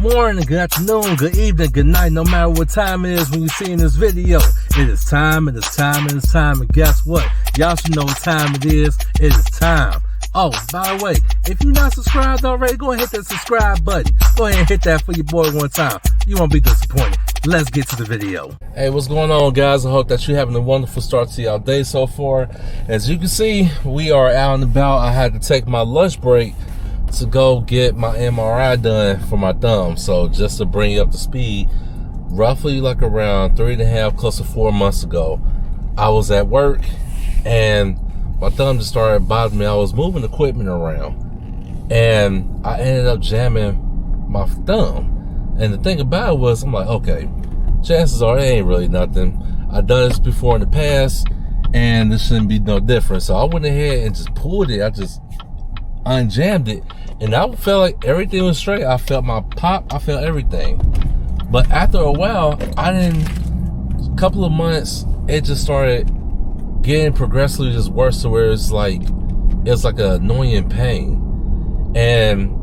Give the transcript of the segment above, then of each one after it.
morning, good afternoon, good evening, good night, no matter what time it is when you're seeing this video. It is time, and guess what? Y'all should know what time it is. It is time. Oh, by the way, if you're not subscribed already, go ahead and hit that subscribe button. Go ahead and hit that for your boy one time. You won't be disappointed. Let's get to the video. Hey, what's going on, guys? I hope that you're having a wonderful start to your day so far. As you can see, we are out and about. I had to take my lunch break to go get my MRI done for my thumb. So just to bring you up to speed, roughly like around 3.5, close to 4 months ago, I was at work and my thumb just started bothering me. I was moving equipment around and I ended up jamming my thumb. And the thing about it was, I'm like, okay, chances are it ain't really nothing. I've done this before in the past and this shouldn't be no different. So I went ahead and just pulled it. I just unjammed it and I felt like everything was straight. I felt my pop, I felt everything. But after a while, a couple of months, it just started getting progressively just worse to where it's like an annoying pain. And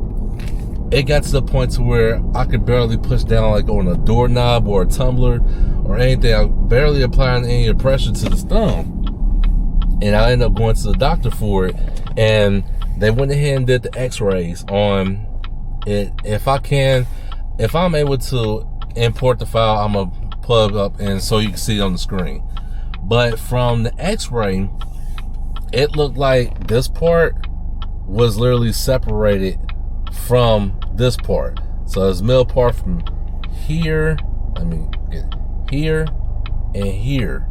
it got to the point to where I could barely push down like on a doorknob or a tumbler or anything. I barely applying any pressure to the thumb. And I ended up going to the doctor for it. And they went ahead and did the x-rays on it. If I'm able to import the file, I'm gonna plug up and so you can see it on the screen. But from the x-ray, it looked like this part was literally separated from this part. So there's middle part from here, here and here.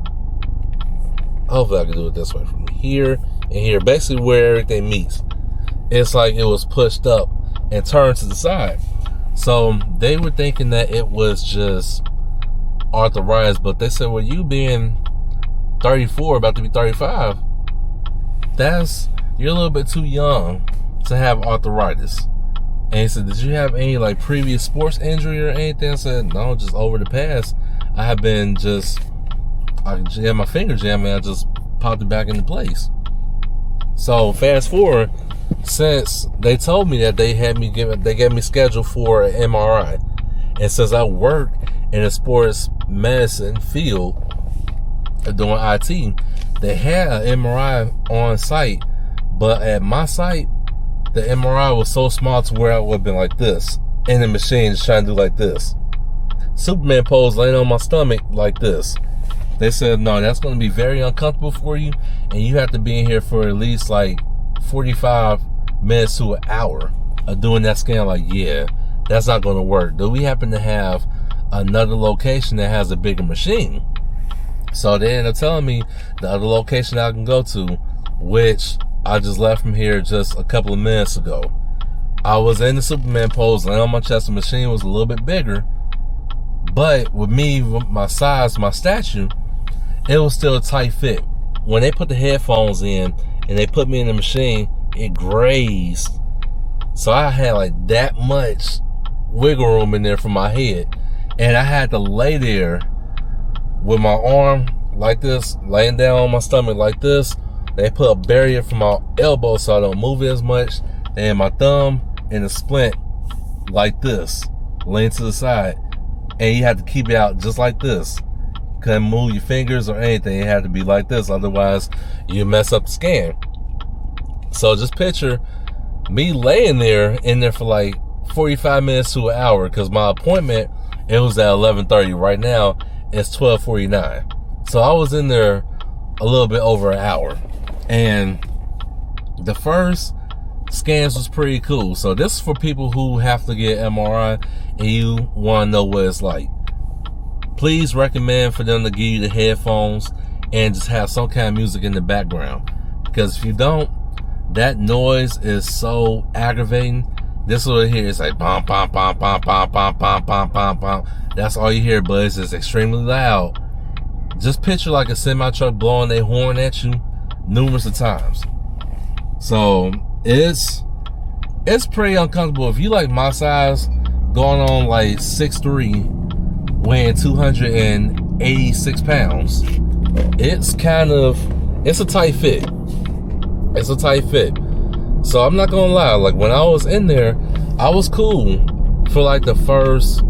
Hopefully I can do it this way, from here and here, basically where everything meets. It's like it was pushed up and turned to the side. So they were thinking that it was just arthritis, but they said, well, you being 34, about to be 35, you're a little bit too young to have arthritis. And he said, did you have any like previous sports injury or anything? I said, no, just over the past, I had my finger jammed and I just popped it back into place. So fast forward, since they told me that they gave me scheduled for an MRI, and since I work in a sports medicine field doing IT, they had an MRI on site, but at my site, the MRI was so small to where I would have been like this in the machine, just trying to do like this, Superman pose, laying on my stomach like this. They said, no, that's going to be very uncomfortable for you, and you have to be in here for at least like 45 minutes to an hour of doing that scan. Like, yeah, that's not going to work. Do we happen to have another location that has a bigger machine? So they ended up telling me the other location I can go to, which I just left from here just a couple of minutes ago. I was in the Superman pose, laying on my chest. The machine was a little bit bigger, but with me, with my size, my stature, it was still a tight fit. When they put the headphones in and they put me in the machine, it grazed. So I had like that much wiggle room in there for my head. And I had to lay there with my arm like this, laying down on my stomach like this. They put a barrier for my elbow so I don't move it as much. And my thumb in a splint like this, laying to the side. And you had to keep it out just like this. Couldn't move your fingers or anything. It had to be like this, otherwise you mess up the scan. So just picture me laying there in there for like 45 minutes to an hour, because my appointment, it was at 11:30. Right now it's 12:49. So I was in there a little bit over an hour. And the first scans was pretty cool. So this is for people who have to get MRI and you want to know what it's like. Please recommend for them to give you the headphones and just have some kind of music in the background, because if you don't, that noise is so aggravating. This one here is like bom bom bom bom bom bom bom bom bom bom. That's all you hear, but it's just extremely loud. Just picture like a semi truck blowing their horn at you numerous of times. So it's pretty uncomfortable. If you like my size, going on like 6'3", weighing 286 pounds, it's a tight fit. It's a tight fit. So I'm not gonna lie, like when I was in there, I was cool for like the first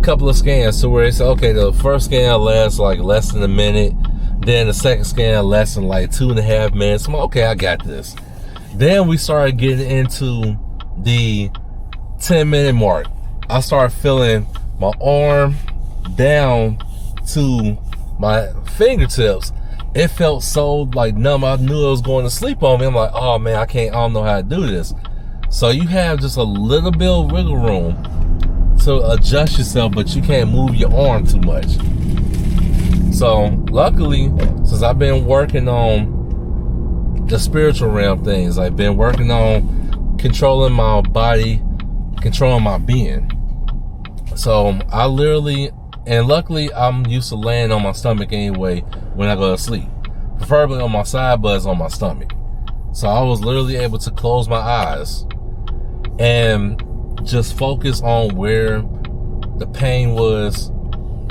couple of scans, to where they say, okay, the first scan lasts like less than a minute, then the second scan lasts in like 2.5 minutes. I'm like, okay, I got this. Then we started getting into the 10-minute mark. I started feeling my arm down to my fingertips. It felt so like numb. I knew it was going to sleep on me. I'm like, oh man, I don't know how to do this. So you have just a little bit of wiggle room to adjust yourself, but you can't move your arm too much. So luckily, since I've been working on the spiritual realm things, I've been working on controlling my body, controlling my being. So I literally, and luckily I'm used to laying on my stomach anyway when I go to sleep. Preferably on my side, but it's on my stomach. So I was literally able to close my eyes and just focus on where the pain was,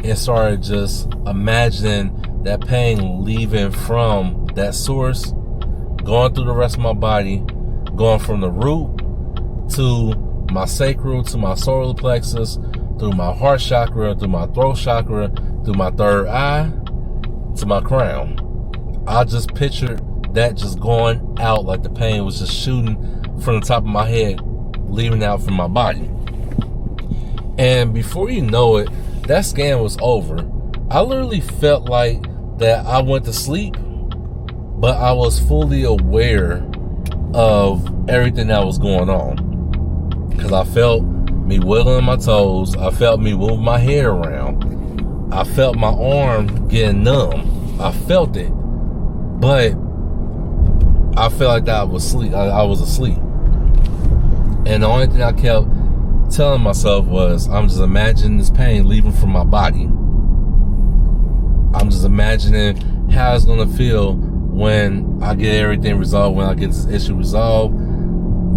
and started just imagining that pain leaving from that source, going through the rest of my body, going from the root to my sacral, to my solar plexus, through my heart chakra, through my throat chakra, through my third eye, to my crown. I just pictured that just going out, like the pain was just shooting from the top of my head, leaving out from my body. And before you know it, that scan was over. I literally felt like that I went to sleep, but I was fully aware of everything that was going on. Because I felt me wiggling my toes. I felt me moving my head around. I felt my arm getting numb. I felt it. But I felt like that I was asleep. I was asleep. And the only thing I kept telling myself was, I'm just imagining this pain leaving from my body. I'm just imagining how it's going to feel when I get everything resolved, when I get this issue resolved,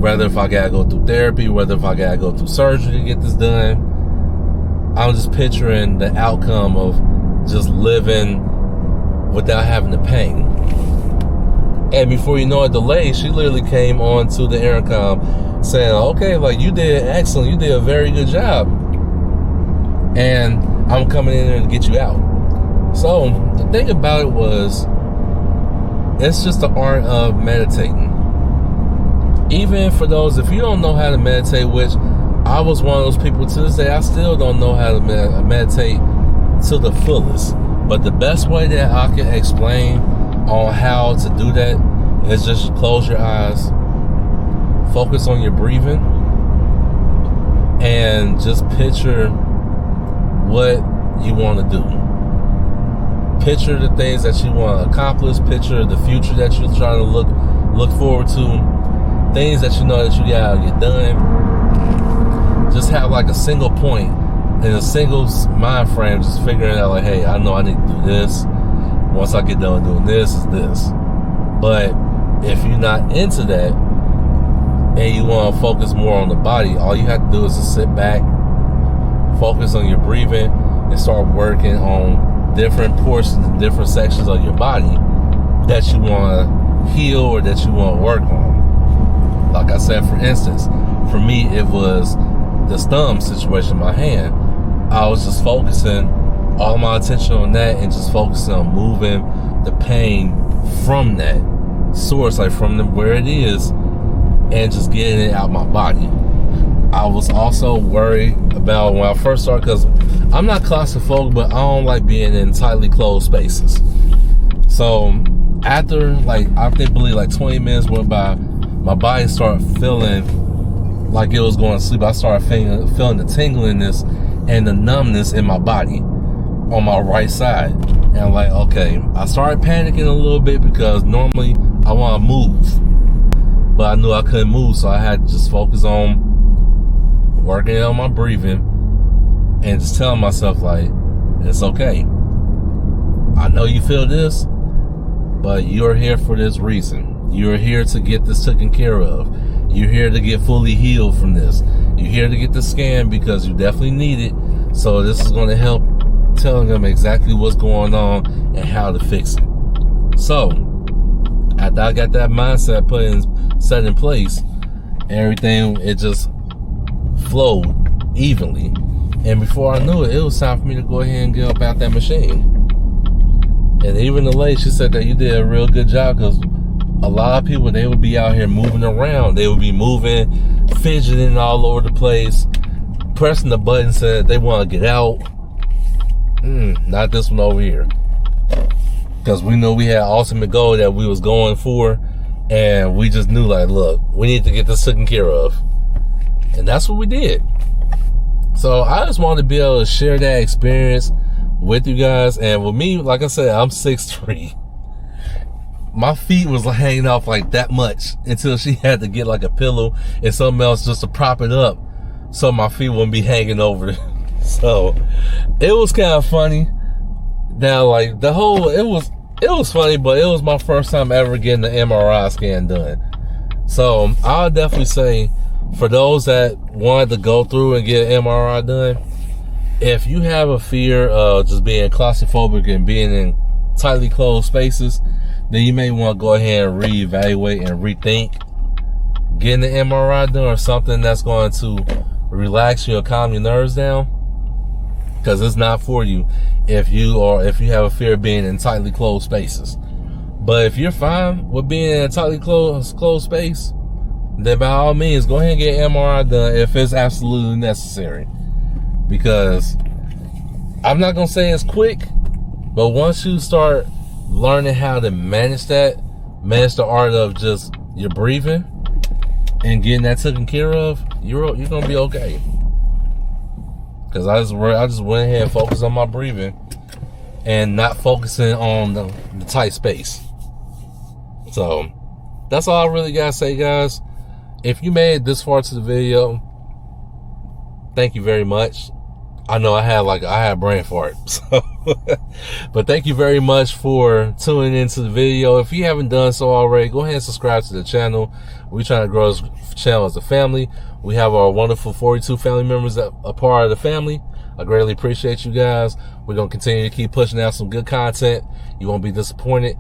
whether if I got to go through therapy, whether if I got to go through surgery to get this done. I'm just picturing the outcome of just living without having the pain. And before you know it, the lady, she literally came on to the intercom saying, okay, like, you did excellent. You did a very good job. And I'm coming in there to get you out. So the thing about it was, it's just the art of meditating. Even for those, if you don't know how to meditate, which I was one of those people to this day, I still don't know how to meditate to the fullest. But the best way that I can explain on how to do that is just close your eyes, focus on your breathing, and just picture what you want to do. Picture the things that you want to accomplish. Picture the future that you're trying to look forward to. Things that you know that you gotta get done. Just have like a single point in a single mind frame, just figuring out like, hey, I know I need to do this. Once I get done doing this, is this. But if you're not into that and you want to focus more on the body, all you have to do is just sit back, focus on your breathing, and start working on different portions and different sections of your body that you want to heal or that you want to work on. Like I said, for instance, for me, it was this thumb situation in my hand. I was just focusing all my attention on that and just focusing on moving the pain from that source, like from where it is, and just getting it out my body. I was also worried about when I first started, because I'm not claustrophobic, but I don't like being in tightly closed spaces. So after I believe 20 minutes went by, my body started feeling like it was going to sleep. I started feeling the tingliness and the numbness in my body on my right side. And I'm like, okay, I started panicking a little bit because normally I want to move, but I knew I couldn't move, so I had to just focus on working on my breathing and just telling myself, like, it's okay. I know you feel this, but you're here for this reason. You're here to get this taken care of. You're here to get fully healed from this. You're here to get the scan because you definitely need it. So this is going to help telling them exactly what's going on and how to fix it. So after I got that mindset set in place, everything, it just flowed evenly. And before I knew it, it was time for me to go ahead and get up out that machine. And even the lady, she said that you did a real good job, because a lot of people, they would be out here moving around. They would be moving, fidgeting all over the place, pressing the button, said they want to get out. Not this one over here. Because we knew we had ultimate goal that we was going for, and we just knew, like, look, we need to get this taken care of. And that's what we did. So I just wanted to be able to share that experience with you guys. And with me, like I said, I'm 6'3". My feet was hanging off like that much until she had to get like a pillow and something else just to prop it up so my feet wouldn't be hanging over. So it was kind of funny. Now, like, it was funny, but it was my first time ever getting the MRI scan done. So I'll definitely say, for those that wanted to go through and get an MRI done, if you have a fear of just being claustrophobic and being in tightly closed spaces, then you may want to go ahead and reevaluate and rethink getting the MRI done, or something that's going to relax you or calm your nerves down, because it's not for you if you have a fear of being in tightly closed spaces. But if you're fine with being in a tightly closed space, then by all means, go ahead and get an MRI done if it's absolutely necessary. Because I'm not going to say it's quick, but once you start learning how to manage the art of just your breathing and getting that taken care of, you're going to be okay. Because I just went ahead and focused on my breathing and not focusing on the tight space. So that's all I really got to say, guys. If you made it this far to the video, thank you very much. I know I had brain fart. So but thank you very much for tuning into the video. If you haven't done so already, go ahead and subscribe to the channel. We're trying to grow this channel as a family. We have our wonderful 42 family members that are part of the family. I greatly appreciate you guys. We're going to continue to keep pushing out some good content. You won't be disappointed.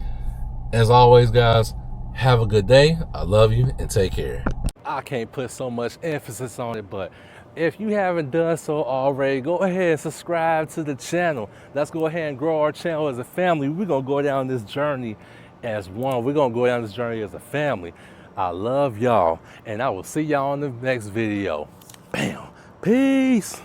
As always, guys, have a good day. I love you, and take care. I can't put so much emphasis on it, but if you haven't done so already, go ahead and subscribe to the channel. Let's go ahead and grow our channel as a family. We're going to go down this journey as one. We're going to go down this journey as a family. I love y'all, and I will see y'all in the next video. Bam. Peace.